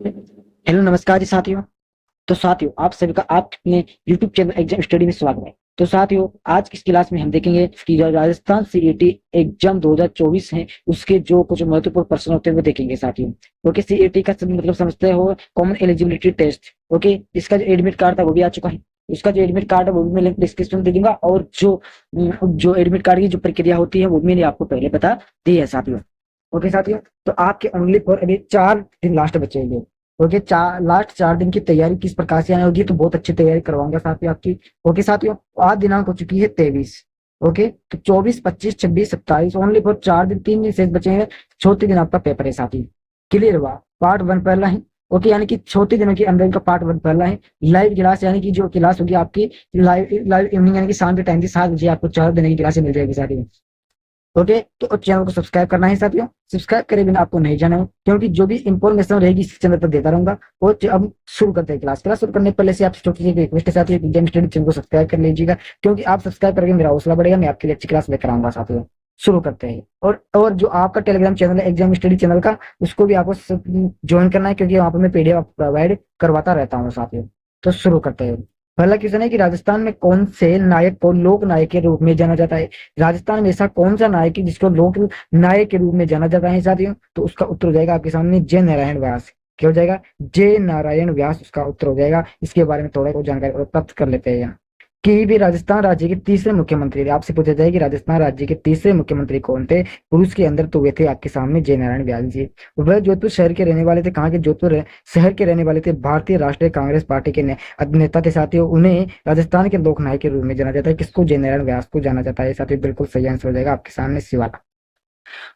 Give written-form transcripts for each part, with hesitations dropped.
Hello नमस्कार जी साथियों। तो साथियों आप सभी का आप अपने YouTube चैनल एग्जाम स्टडी में स्वागत है। तो साथियों आज की इस क्लास में हम देखेंगे कि जो राजस्थान सीईटी एग्जाम 2024 है उसके जो कुछ महत्वपूर्ण प्रश्न होते हैं वो देखेंगे साथियों। ओके, सीईटी का मतलब समझते हो, कॉमन एलिजिबिलिटी टेस्ट। ओके, इसका जो एडमिट कार्ड था वो भी आ चुका है। उसका जो एडमिट कार्ड है वो भी मैं लिंक डिस्क्रिप्शन में दे दूंगा, और जो एडमिट कार्ड की जो प्रक्रिया होती है वो मैंने आपको पहले बता दी है साथियों। ओके साथियों, तो आपके ओनली फॉर अभी 4 दिन लास्ट बचे हुए। ओके, लास्ट 4 दिन की तैयारी किस प्रकार से आनी होगी, तो बहुत अच्छी तैयारी करवाऊंगा साथियों आपकी। ओके साथियों, आज दिनांक हो चुकी है 23। ओके, तो 24, 25, 26, 27 ओनली फॉर 4 दिन, 3 दिन शेष बचे हैं। चौथे दिन आपका पेपर है साथी। क्लियर हुआ? पार्ट 1 पहला है। ओके, यानी कि 34 दिनों के अंदर का पार्ट 1 पहला है। लाइव क्लास, यानी कि जो क्लास होगी आपकी लाइव लाइव इवनिंग, यानी कि शाम के टाइम की 7 बजे आपको 4 दिन की क्लास मिल जाएगी साथियों। ओके, तो चैनल को सब्सक्राइब करना है साथियों। सब्सक्राइब करे बिना आपको नहीं जाना है, क्योंकि जो भी इंफॉर्मेशन रहेगी इस चैनल पर देता रहूंगा। और अब शुरू करते हैं क्लास शुरू करने पहले से आपसे छोटी सी रिक्वेस्ट है साथियों, एग्जाम स्टडी चैनल को सब्सक्राइब कर लीजिएगा, क्योंकि आप सब्सक्राइब करेंगे मेरा हौसला बढ़ेगा, मैं आपके लिए अच्छी क्लास लेकर आऊंगा साथियों। शुरू करते हैं। और जो आपका टेलीग्राम चैनल है एग्जाम स्टडी चैनल का, उसको भी आपको ज्वाइन करना है, क्योंकि वहां पर मैं पीडीएफ प्रोवाइड करवाता रहता हूँ साथियों। तो शुरू करते हैं। पहला क्वेश्चन है कि राजस्थान में कौन से नायक को लोक नायक के रूप में जाना जाता है? राजस्थान में ऐसा कौन सा नायक है जिसको लोक नायक के रूप में जाना जाता है साथियों? तो उसका उत्तर हो जाएगा आपके सामने जय नारायण व्यास। क्या हो जाएगा? जय नारायण व्यास उसका उत्तर हो जाएगा। इसके बारे में थोड़ा और जानकारी और प्राप्त कर लेते हैं। कि भी राजस्थान राज्य के तीसरे मुख्यमंत्री थे। आपसे पूछा जाए कि राजस्थान राज्य के तीसरे मुख्यमंत्री कौन थे पुरुष के अंदर, तो वे थे आपके सामने जय नारायण व्यास जी। वह जोधपुर शहर के रहने वाले थे। कहाँ के? जोधपुर शहर के रहने वाले थे। भारतीय राष्ट्रीय कांग्रेस पार्टी के नेता थे साथियों। उन्हें राजस्थान के लोक नायक के रूप में जाना जाता है। किसको? जय नारायण व्यास को जाना जाता है साथियों। बिल्कुल सही आंसर हो जाएगा आपके सामने शिवाला।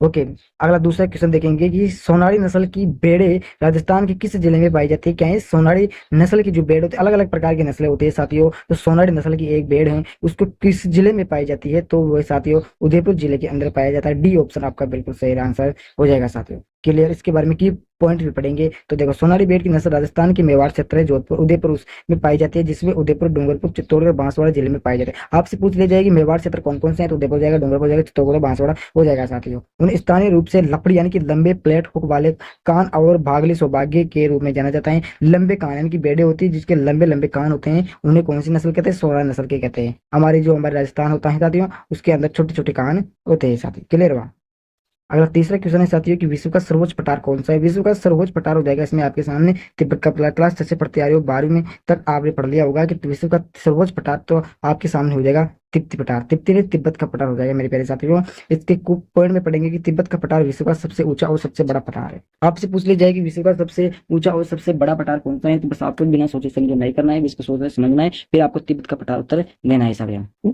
ओके, अगला दूसरा क्वेश्चन देखेंगे कि सोनारी नस्ल की भेड़े राजस्थान के किस जिले में पाई जाती है? क्या है? सोनारी नस्ल की जो भेड़ होती है, अलग अलग प्रकार की नस्लें होती है साथियों। तो सोनारी नस्ल की एक भेड़ है, उसको किस जिले में पाई जाती है? तो वो साथियों उदयपुर जिले के अंदर पाया जाता है। डी ऑप्शन आपका बिल्कुल सही आंसर हो जाएगा साथियों। क्लियर? इसके बारे में की पॉइंट भी पढ़ेंगे। तो देखो, सोनारी भेड़ की नस्ल राजस्थान के मेवाड़ क्षेत्र है, जोधपुर उदयपुर में पाई जाती है, जिसमें उदयपुर, डूंगरपुर, चित्तौड़गढ़, बांसवाड़ा जिले में पाई जाती है। आपसे पूछ ली जाएगी मेवाड़ क्षेत्र कौन कौन से हैं, तो उदयपुर जाएगा, डूंगरपुर जाएगा, चित्तौड़गढ़, बांसवाड़ा हो जाएगा साथियों। उन्हें स्थानीय रूप से लकड़ी यानी कि लंबे प्लेट हुक वाले कान और भागले सौभाग्य के रूप में जाना जाता है। लंबे कान यानी कि बेड़े होती है जिसके लंबे लंबे कान होते हैं, उन्हें कौन सी नस्ल कहते हैं? सोनार नस्ल के कहते हैं। हमारे राजस्थान होता है साथियों, उसके अंदर छोटे छोटे कान होते हैं साथी। क्लियर हुआ? अगला तीसरा क्वेश्चन है साथियों कि विश्व का सर्वोच्च पठार कौन सा है? विश्व का सर्वोच्च पठार हो जाएगा इसमें आपके सामने तिब्बत का। क्लास 6 से पढ़ते आ रहे हो, 12वीं में तक आपने पढ़ लिया होगा कि विश्व का सर्वोच्च पठार तो आपके सामने हो जाएगा तिब्बती पठार। तिब्बती ने तिब्बत का पठार हो जाएगा मेरे प्यारे साथियों। इसके कुछ पॉइंट में पढ़ेंगे कि तिब्बत का पठार विश्व का सबसे ऊंचा और सबसे बड़ा पठार है। आपसे पूछ ली जाएगी विश्व का सबसे ऊंचा और सबसे बड़ा पठार कौन सा है, तो बस आपको बिना सोचे समझे नहीं करना है, इसको सोचना समझना है, फिर आपको तिब्बत का पठार उत्तर देना है साथियों।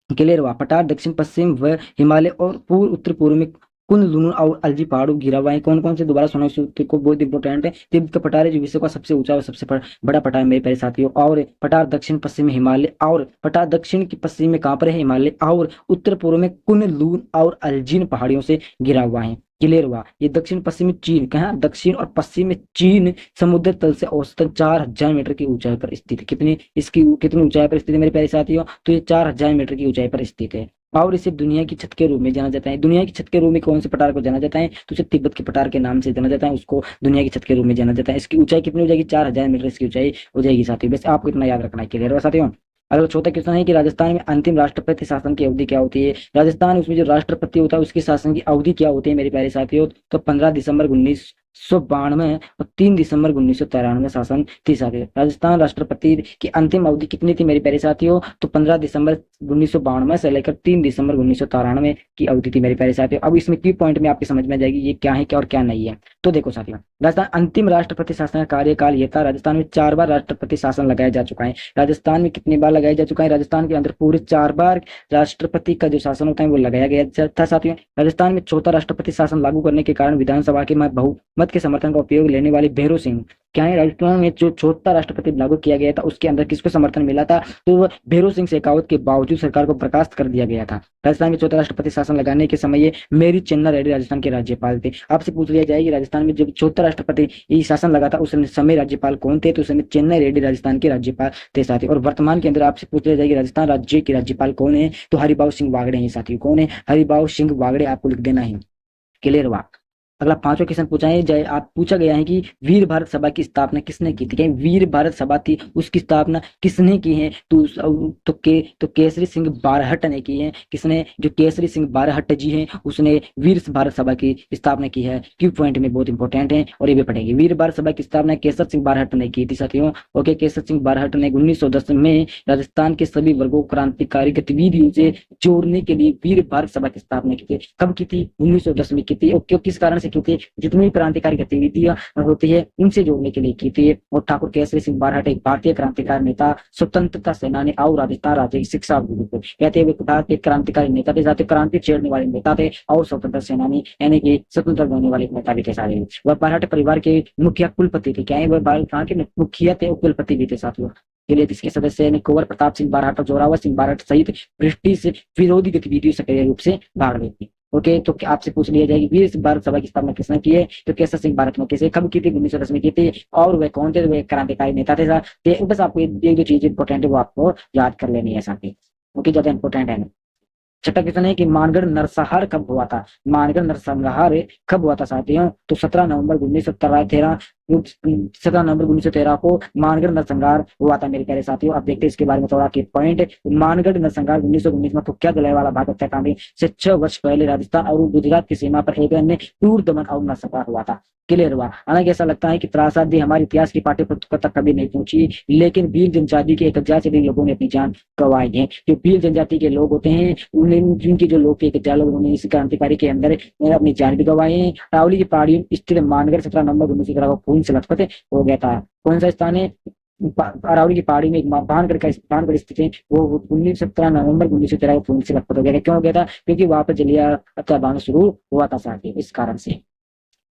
क्लियर हुआ? पठार दक्षिण पश्चिम व हिमालय और पूर्व उत्तर पूर्व में कुन लुनु और अलजी पहाड़ों घिरा हुआ है। कौन कौन से? दोबारा सुना इस उत्तर को, बहुत इंपॉर्टेंट है। तिब्बत का पठार है जो विश्व का सबसे ऊंचा और सबसे बड़ा पठार है मेरे प्यारे साथियों। और पठार दक्षिण पश्चिम में हिमालय, और पठार दक्षिण की पश्चिम में कहाँ पर है? हिमालय, और उत्तर पूर्व में कुन लून और अल्जीन पहाड़ियों से घिरा हुआ है। क्लियर हुआ? ये दक्षिण पश्चिमी चीन, कहाँ? दक्षिण और पश्चिम में चीन समुद्र तल से औसतन 4000 मीटर की ऊंचाई पर स्थित है। कितनी ऊंचाई पर स्थित है मेरे प्यारे साथियों? तो ये 4000 मीटर की ऊंचाई पर स्थित है। और इसे दुनिया की छत के रूप में जाना जाता है। दुनिया की छत के रूप में कौन से पठार को जाना जाता है? तो उसे तिब्बत के पठार के नाम से जाना जाता है, उसको दुनिया की छत के रूप में जाना जाता है। इसकी ऊंचाई कितनी हो जाएगी? 4000 मीटर इसकी ऊंचाई हो जाएगी साथियों। बस आपको इतना याद रखना है। क्लियर है साथियों? अगला चौथा क्वेश्चन है कि राजस्थान में अंतिम राष्ट्रपति शासन की अवधि क्या होती है? राजस्थान उसमें जो राष्ट्रपति होता है उसकी शासन की अवधि क्या होती है मेरे प्यारे साथियों? तो 15 दिसंबर 1992 और 3 दिसंबर 1993 शासन थी साथियों। राजस्थान राष्ट्रपति की अंतिम अवधि कितनी थी मेरे प्यारे साथियों? तो 15 दिसंबर 1992 से लेकर 3 दिसंबर 1993 की अवधि थी मेरे प्यारे साथियों। अब इसमें की पॉइंट में आपकी समझ में आ जाएगी ये क्या है, क्या और क्या नहीं है। तो देखो साथियों, राजस्थान अंतिम राष्ट्रपति शासन का कार्यकाल ये था। राजस्थान में 4 बार राष्ट्रपति शासन लगाया जा चुका है। राजस्थान में कितनी बार लगाया जा चुका है? राजस्थान के अंदर पूरे 4 बार राष्ट्रपति का जो शासन होता है वो लगाया गया था साथियों। राजस्थान में चौथा राष्ट्रपति शासन लागू करने के कारण विधानसभा के बहुमत के समर्थन का उपयोग लेने वाले भैरों सिंह, क्या है? राजस्थान में जो चौथा राष्ट्रपति लागू किया गया था उसके अंदर किसको समर्थन मिला था? तो वह भैरों सिंह शेखावत के बावजूद सरकार को बर्खास्त कर दिया गया था। राजस्थान में चौथा राष्ट्रपति शासन लगाने के समय ये मेरी चन्ना रेड्डी राजस्थान के राज्यपाल थे। आपसे पूछ लिया जाएगी राजस्थान में जब चौथा राष्ट्रपति ये शासन लगा था उस समय राज्यपाल कौन थे? तो उस समय चेन्नई रेड्डी राजस्थान के राज्यपाल थे साथी। और वर्तमान के अंदर आपसे पूछ लिया जाएगी राजस्थान राज्य के राज्यपाल कौन है? तो हरिभाऊ सिंह बागड़े हैं साथी। कौन है? हरिभाऊ सिंह बागड़े, आपको लिख देना है। क्लियर हुआ? अगला पांचवा क्वेश्चन पूछा है जय आप पूछा गया है कि वीर भारत सभा की स्थापना किसने की थी। कहीं वीर भारत सभा थी उसकी स्थापना किसने की है, तो केसरी सिंह बारहट ने की है। किसने, जो केसरी सिंह बारहट जी हैं उसने वीर भारत सभा की स्थापना की है। क्यू पॉइंट में बहुत इंपॉर्टेंट है और ये भी पढ़ेंगे। वीर भारत सभा की स्थापना केसर सिंह बारहट ने की थी साथियों। ओके, केसर सिंह बारहट ने 1910 में राजस्थान के सभी वर्गों को क्रांतिकारी गतिविधियों से जोड़ने के लिए वीर भारत सभा की स्थापना की थी। कब की थी? 1910 में की थी। और क्यों, किस कारण से की थी? जितनी क्रांतिकारी गतिविधियां होती है उनसे जोड़ने के लिए की थी। और ठाकुर केसरी सिंह बारहट एक भारतीय क्रांतिकारी नेता, स्वतंत्रता सेनानी और राजस्थान राज्य की शिक्षा कहते हुए भारतीय क्रांतिकारी नेता थे, साथ ही क्रांति छेड़ने वाले नेता थे और स्वतंत्रता सेनानी यानी कि स्वतंत्र होने वाले नेता भी थे सारे। वह बारहट परिवार के मुखिया कुलपति थे। क्या है? वह कहाँ के मुखिया थे और कुलपति भी थे साथियों। के लिए इसके सदस्य ने कुंवर प्रताप सिंह बारहट और जोरावर सिंह बारहट सहित ब्रिटिश विरोधी गतिविधियों सक्रिय रूप से भाग ली थी। ओके, तो आपसे पूछ लिया जाएगी वीर भारत सभा की स्थापना किसने की है? तो केसर सिंह बारहट ने किसे कब की थी? 1910 में की थी। और वह कौन थे? वे क्रांतिकारी नेता थे साथ। बस आपको एक दो चीज इंपॉर्टेंट है वो आपको याद कर लेनी है साथी। ओके, ज्यादा इंपॉर्टेंट है। छठा क्वेश्चन है कि मानगढ़ नरसंहार कब हुआ था? मानगढ़ नरसंहार कब हुआ था साथियों? तो 17 नवंबर 1913 17 नवंबर 1913 को मानगढ़ नरसंहार हुआ था मेरे प्यारे साथियों। अब देखते हैं इसके बारे में थोड़ा के पॉइंट। मानगढ़ नरसंहार 1919 में कुख्यात जलियांवाला बाग हत्याकांड से 6 वर्ष पहले राजस्थान और गुजरात की सीमा पर एक अन्य क्रूर दमन और नरसंहार हुआ था। क्लियर हुआ। हालांकि ऐसा लगता है कि त्रासदी हमारे इतिहास की पाठ्य पुस्तकों तक कभी नहीं पहुंची, लेकिन भील जनजाति के 1000 से अधिक लोगों ने अपनी जान गंवाई है। जो भील जनजाति के लोग होते हैं जिनके जो लोग थे 1000 लोग, उन्होंने इस क्रांतिकारी के अंदर अपनी जान भी गंवाई है। अरावली की पहाड़ियों स्थित मानगढ़ 17 नवंबर 1913 को खून से लथपथ हो गया था। कौन सा स्थान है? अरावली की पहाड़ी में एक भानगढ़ स्थित है, वो 17 नवंबर 1913 को खून से लथपथ हो गया। क्यों हो गया था? क्योंकि वहां पर जलिया हत्याकांड शुरू हुआ था साथी, इस कारण से।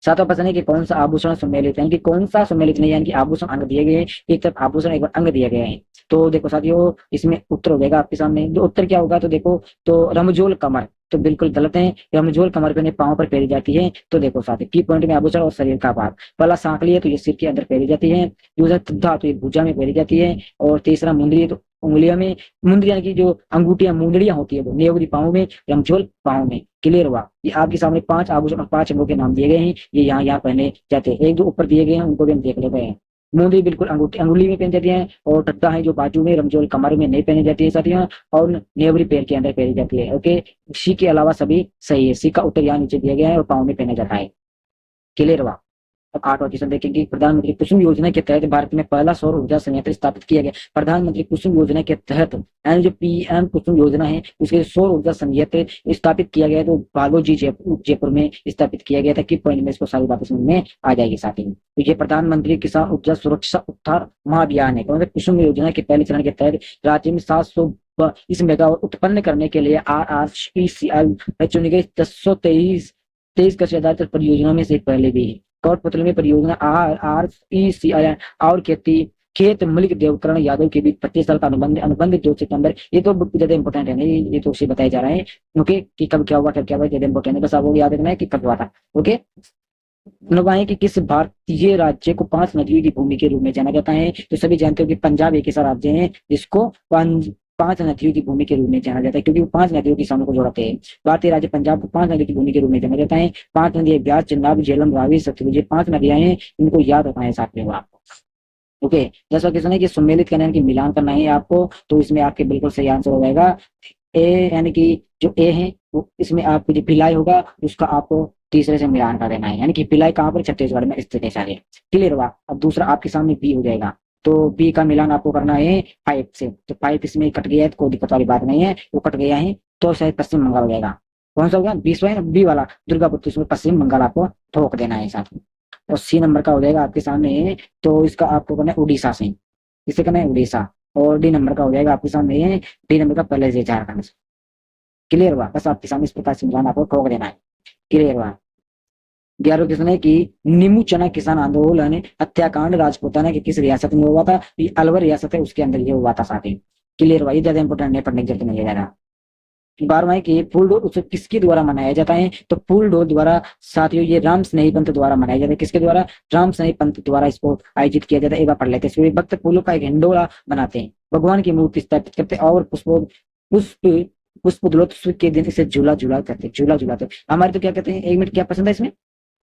सातवां प्रश्न है कि कौन सा आभूषण सम्मिलित है, कि कौन सा सम्मिलित नहीं, यानी कि आभूषण अंग दिए गए हैं, एक तरफ आभूषण एक बार अंग दिए गए हैं। तो देखो साथियों, इसमें उत्तर हो जाएगा आपके सामने। जो उत्तर क्या होगा? तो देखो, तो रमजोल कमर तो बिल्कुल गलत है। रमजोल कमर पे पांव पर पहनी जाती है। तो देखो साथी, की पॉइंट में आभूषण और शरीर का भाग। पहला सांकली है तो ये सिर के अंदर पहनी जाती है। दूसरा तुद्धा तो ये भुजा में पहनी जाती है। और तीसरा मुंदरी है तो उंगलियों में, मुंदरी यानी कि जो अंगूठियां मुंदड़ियां होती है वो नेवरी पाँव में, रमझोल पाँव में। क्लियर हुआ। ये आपके सामने 5 आभूषण और 5 अंगों के नाम दिए गए हैं। ये यहाँ पहने जाते हैं। एक दो ऊपर दिए गए हैं उनको भी हम देख लेते हैं। मुंदरी बिल्कुल अंगुली में पहनी जाती है। और टट्टा है जो बाजू में, रमजोल कमर में नहीं पहनी जाती है साथियों। और नेवरी पैर के अंदर पहनी जाती है। ओके, सी के अलावा सभी सही है। सी का उत्तर यहाँ नीचे दिया गया है और पाँव में पहना जाता है। क्लियर हुआ। अब 8वां क्वेश्चन देखेंगे। प्रधानमंत्री कुसुम योजना के तहत भारत में पहला सौर ऊर्जा संयंत्र स्थापित किया गया। प्रधानमंत्री कुसुम योजना के तहत यानी जो पीएम कुसुम योजना है उसके सौर ऊर्जा संयंत्र स्थापित किया गया। तो बालोजी जयपुर में स्थापित किया गया था। कि पॉइंट में इसको सारी बातें समझ में आ जाएगी साथी। तो ये प्रधानमंत्री किसान ऊर्जा सुरक्षा उत्थान महाअभियान है। कुसुम योजना के पहले चरण के तहत राज्य में 700 इस मेगावाट उत्पन्न करने के लिए RRECL चुनी गई 1023 कृषि आधारित परियोजनाओं में से पहले भी है। कौटपत्र में परियोजना RRECL और खेत मलिक देवकरण यादव के बीच 25 साल का अनुबंध 2 सितंबर। ये तो ज्यादा इंपॉर्टेंट है नहीं, ये तो उसे बताए जा रहे हैं। ओके, कि कब क्या हुआ, कब क्या हुआ, ज्यादा इंपॉर्टेंट है। बस आपको याद रखना है कि कब हुआ था। ओके, नवाएं कि किस भारतीय राज्य को 5 नदियों की भूमि के रूप में जाना जाता है? तो सभी जानते हो कि पंजाब एक ऐसा राज्य है जिसको 5 नदियों की भूमि के रूप में जाना जाता है, क्योंकि वो 5 नदियों की समूह को जोड़ते हैं। भारतीय राज्य पंजाब को 5 नदियों की भूमि के रूप में जाना जाता है। 5 नदियां ब्यास, चेनाब, झेलम, रावी, सतलुज, ये 5 नदियां हैं। इनको याद रखना है साथ में आपको। ओके, जैसा क्वेश्चन है कि सम्मिलित करना है कि मिलान करना है आपको। तो इसमें आपके बिल्कुल सही आंसर हो जाएगा ए, यानी कि जो ए है वो इसमें आपको जो भिलाई होगा उसका आपको तीसरे से मिलान कर देना है। यानी कि भिलाई कहाँ पर? छत्तीसगढ़ में स्थित है सारे। क्लियर हुआ। अब दूसरा आपके सामने बी हो जाएगा। तो बी का मिलान आपको करना है 5 से। तो 5 इसमें कट गया है तो कोई दिक्कत वाली बात नहीं है, वो कट गया है तो शायद पश्चिम बंगाल हो जाएगा। कौन सा होगा? 20 है ना, बी वाला दुर्गापुर। तो इसमें पश्चिम बंगाल आपको ठोक देना है साथ में। और सी नंबर का हो जाएगा आपके सामने, तो इसका आपको करना है उड़ीसा से। इसे करना है उड़ीसा। और डी नंबर का हो जाएगा आपके सामने, डी नंबर का पहले से झारखंड से। क्लियर हुआ। बस आपके सामने इस प्रकार से मिलान आपको ठोक देना है। क्लियर हुआ। 11वां क्वेश्चन है कि नीमू चना किसान आंदोलन हत्याकांड राजपूताना की किस रियासत में हुआ था? ये अलवर रियासत है, उसके अंदर ये हुआ था साथी। क्लियर हुआ। ये ज्यादा इंपॉर्टेंट है, पढ़ने की जरूरत नहीं है ज्यादा। 12वां है कि फूल डोल उत्सव किसके द्वारा मनाया जाता है? तो फूल डोल द्वारा साथियों ये राम स्नेही पंथ द्वारा मनाया जाता है। किसके द्वारा? राम स्नेही पंथ द्वारा इसको आयोजित किया जाता है। एक बार पढ़ लेते हैं। इसमें भक्त फूलों का एक हिंडोला बनाते हैं, भगवान की मूर्ति स्थापित करते हैं और पुष्प पुष्पोत्सव के दिन इसे झूला झूला करते हैं। झूला झूलाते हमारे तो क्या कहते हैं? 1 मिनट, क्या पसंद है इसमें?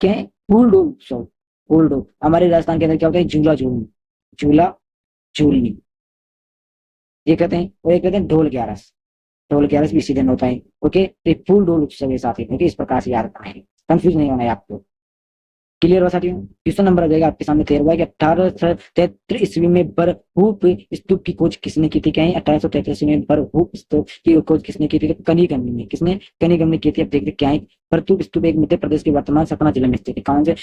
क्या है? फूल डोल उत्सव। फूल डोल हमारे राजस्थान के अंदर क्या होता है? झूला झूलनी, झूला झूलनी ये कहते हैं। और ये कहते हैं ढोल ग्यारस। ढोल ग्यारस भी इसी दिन होता है। ओके, तो फूल डोल उत्सव के साथ ही ओके, इस प्रकार से याद रखना है, कंफ्यूज नहीं होना है आपको। क्लियर हुआ साथियों? क्वेश्चन नंबर आ जाएगा आपके सामने 13 कि 1833 ईस्वी में बरहूप स्तूप की खोज किसने की थी? क्या है? 1833 में बरहूप स्तूप की खोज किसने की थी? कनिगम ने। किसने? कनिगम ने की थी। अब देखते क्या है। बरहूप स्तूप एक मध्य प्रदेश के वर्तमान सतना जिले में स्थित है। कौन से?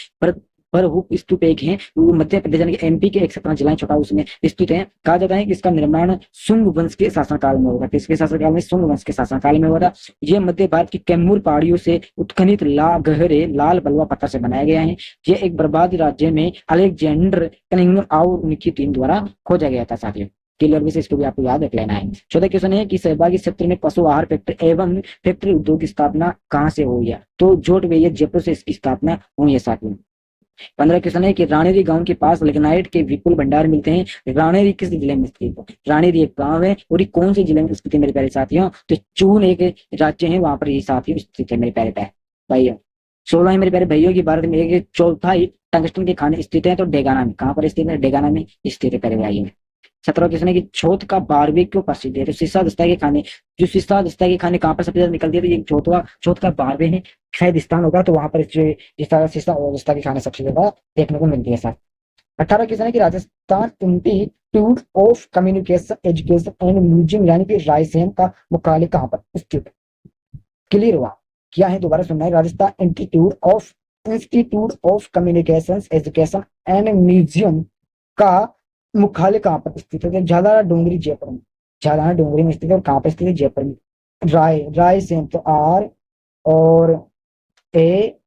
बरहूप स्तूप एक है, वो मध्य प्रदेश यानी कि एमपी के एक सतना जिला छोटा उसमें स्थित है। कहा जाता है कि इसका निर्माण शुंग वंश के शासनकाल में होगा। किसके शासनकाल में? शुंग वंश के शासनकाल में हुआ था। यह मध्य भारत की कैमूर पहाड़ियों से उत्खनित गहरे लाल बलुआ पत्थर से बनाया गया है। ये एक बर्बाद राज्य में अलेक्जेंडर कनिंघम और उनकी टीम द्वारा खोजा गया था साथियों। क्लियर में से इसको भी आपको याद रख लेना है। 14 क्वेश्चन है कि सहभागी क्षेत्र में पशु आहार फैक्ट्री एवं फैक्ट्री उद्योग की स्थापना कहाँ से हुई है? तो जोट वे जयपुर से इसकी स्थापना हुई है साथियों। 15 क्वेश्चन है कि राणेरी गांव के पास लिग्नाइट के विपुल भंडार मिलते हैं। राणेरी किस जिले में स्थित है? राणेरी एक गांव है और ये कौन से जिले में स्थित है मेरे प्यारे साथियों? तो चून एक राज्य है, वहां पर ये साथियों स्थित है मेरे प्यारे भाइयों। 16 है मेरे प्यारे भाइयों की भारत में एक चौथाई टंगस्टन के खाने स्थित है, तो डेगाना में। कहाँ पर स्थित है? डेगाना में स्थित है प्यारे भाइयों। 17 क्वेश्चन है कि छौथ का बारहवीं क्यों प्रसिद्ध है? तो सीसा दस्ता के खाने, जो सीसा दस्ता के खाने कहाँ पर सबसे ज्यादा निकलती है? तो ये चौथ का 12वें है शायद स्थान होगा, तो वहां पर जिस तरह सीसा और दस्ता के खाने सबसे ज्यादा देखने को मिलती है सर। 18 क्वेश्चन है कि Rajasthan institute of communication education and museum यानी कि रायसेन का मुख्यालय कहाँ पर स्थित? क्लियर हुआ? क्या है? दोबारा सुनना है। Rajasthan institute of communication education and museum का मुख्यालय कहाँ पर स्थित है? झालारा डोंगरी जयपुर में। झालारा डोंगरी में स्थित है। और कहाँ पर स्थित है? जयपुर में। रायसेन तो R और ASM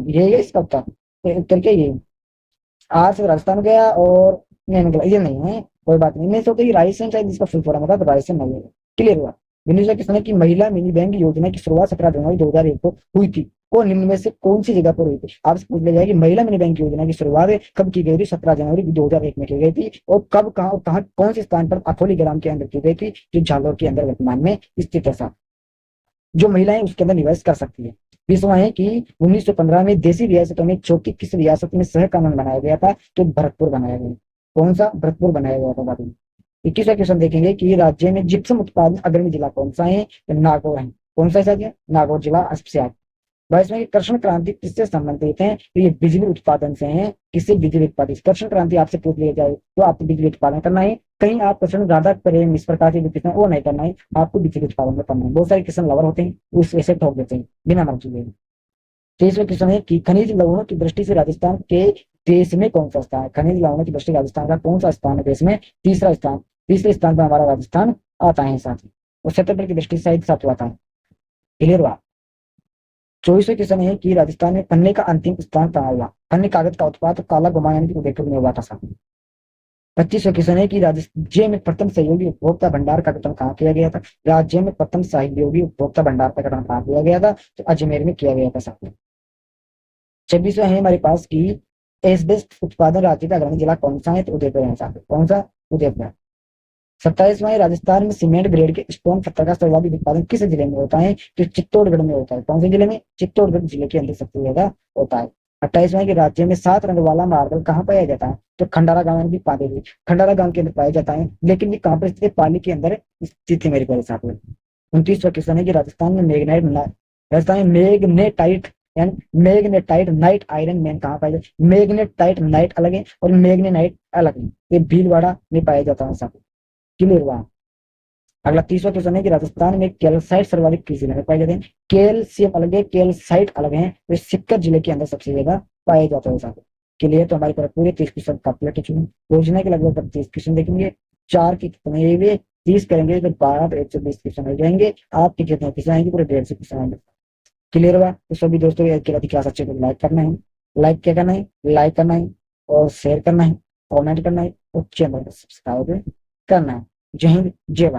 ये है इसका उत्तर। उत्तर क्या ये? R से राजस्थान गया और नहीं निकला, ये नहीं है, कोई बात नहीं। मैं सोचता कि रायसेन शायद इसका फुल फॉर्म होगा, तो रायसेन नहीं है। क्लियर हुआ? विनिशा किसने की महिला मिनी बैंक योजना की शुरुआत 17 जनवरी 2001 को हुई थी? को निम्न में से कौन सी जगह पर हुई थी? आपसे पूछ लिया जाए कि महिला मिनी बैंक योजना की शुरुआत कब की गई थी? 17 जनवरी 2001 में की गई थी। और कब, कहाँ और कहाँ, कौन से स्थान पर? अथोली ग्राम के अंदर की गई थी, जो झालोर के अंदर वर्तमान में स्थित है। जो महिलाएं उसके अंदर निवेश कर सकती है। 20वां है कि 1915 में देशी रियासतों में चौथी किस रियासत में सह कानून बनाया गया था? तो भरतपुर बनाया गया। कौन सा? भरतपुर बनाया गया था बाद में। 21वां क्वेश्चन देखेंगे कि राज्य में जिप्सम उत्पादन अग्रणी जिला कौन सा है? तो नागौर है। कौन सा है? नागौर जिला सबसे आगे। 22वां की कृष्ण क्रांति किससे संबंधित है? तो ये बिजली उत्पादन से है। किससे? बिजली उत्पादन। कृष्ण क्रांति आपसे पूछ लिया जाए तो आपको बिजली उत्पादन करना है। कहीं आप कृष्ण राधा प्रेम इस प्रकार के क्वेश्चन वो नहीं करना है, आपको बिजली उत्पादन में करना है। बहुत सारे किसान लवर होते हैं, उस वैसे ठोक देते हैं बिना मर्जी के। 23वां क्वेश्चन है कि खनिज लवणों की दृष्टि से राजस्थान के देश में कौन सा स्थान है? खनिज लवणों की दृष्टि राजस्थान का कौन सा स्थान है देश में? तीसरा स्थान। तीसरे स्थान पर हमारा राजस्थान आता है साथ ही। और क्षेत्रफल की दृष्टि से शायद सातवां आता है। क्लियर हुआ? 24वें क्वेश्चन है कि राजस्थान में पन्ने का अंतिम स्थान कहाँ हुआ? पन्ने कागज का उत्पाद काला गोमा यानी कि उदयपुर में हुआ था साथ। 25वां क्वेश्चन है कि राज्य में प्रथम सहयोगी उपभोक्ता भंडार का गठन कहाँ किया गया था? राज्य में प्रथम सहयोगी उपभोक्ता भंडार का गठन कहाँ किया गया था? तो अजमेर में किया गया था साथ। 26वां है हमारे पास की एस्बेस्ट उत्पादन राज्य का अग्रणी जिला कौन सा है? तो उदयपुर है साथ। कौन सा? उदयपुर। 27वां है राजस्थान में सीमेंट ग्रेड के स्टोन पत्थर का सर्वाधिक उत्पादन किस जिले में होता है? तो चित्तौड़गढ़ में होता है। कौन से जिले में? चित्तौड़गढ़ जिले के अंदर सबसे ज्यादा होता है। 28वां के राज्य में 7 रंग वाला मार्बल कहाँ पाया जाता है? तो खंडारा गांव की पाली, खंडारा गांव के अंदर पाया जाता है। लेकिन ये कहाँ पर स्थित है? पाली के अंदर स्थित है मेरे प्यारे साथ में। 29वां क्वेश्चन है कि राजस्थान में मैग्नेटाइट यानी मैग्नेटाइट नाइट आयरन मैन कहाँ पाया जाता है? मैग्नेटाइट नाइट अलग है और मैग्नेटाइट अलग है। ये भीलवाड़ा में पाया जाता है साथ। क्लियर हुआ? अगला 30वां क्वेश्चन है कि राजस्थान में कैल्साइट सर्वाधिक किस जिले में पाए जाते हैं? कैल्शियम अलग है, कैल्साइट अलग है। वे सिक्कर जिले के अंदर सबसे ज्यादा पाए जाते हैं साथ। क्लियर? तो हमारे पास पूरे 30 क्वेश्चन कंप्लीट हो चुके हैं। योजना के लगभग 30 क्वेश्चन देखेंगे। 4 की कितने हुए? 30 करेंगे तो 12 तो 120 क्वेश्चन हो जाएंगे। आपके कितने क्वेश्चन आएंगे? पूरे 150 क्वेश्चन आएंगे। क्लियर हुआ? तो सभी दोस्तों ये क्लास अच्छे को लाइक करना है, लाइक क्या करना है? लाइक करना है और शेयर करना है, कमेंट करना है और चैनल को सब्सक्राइब करना है। जय हिंद, जय भारत।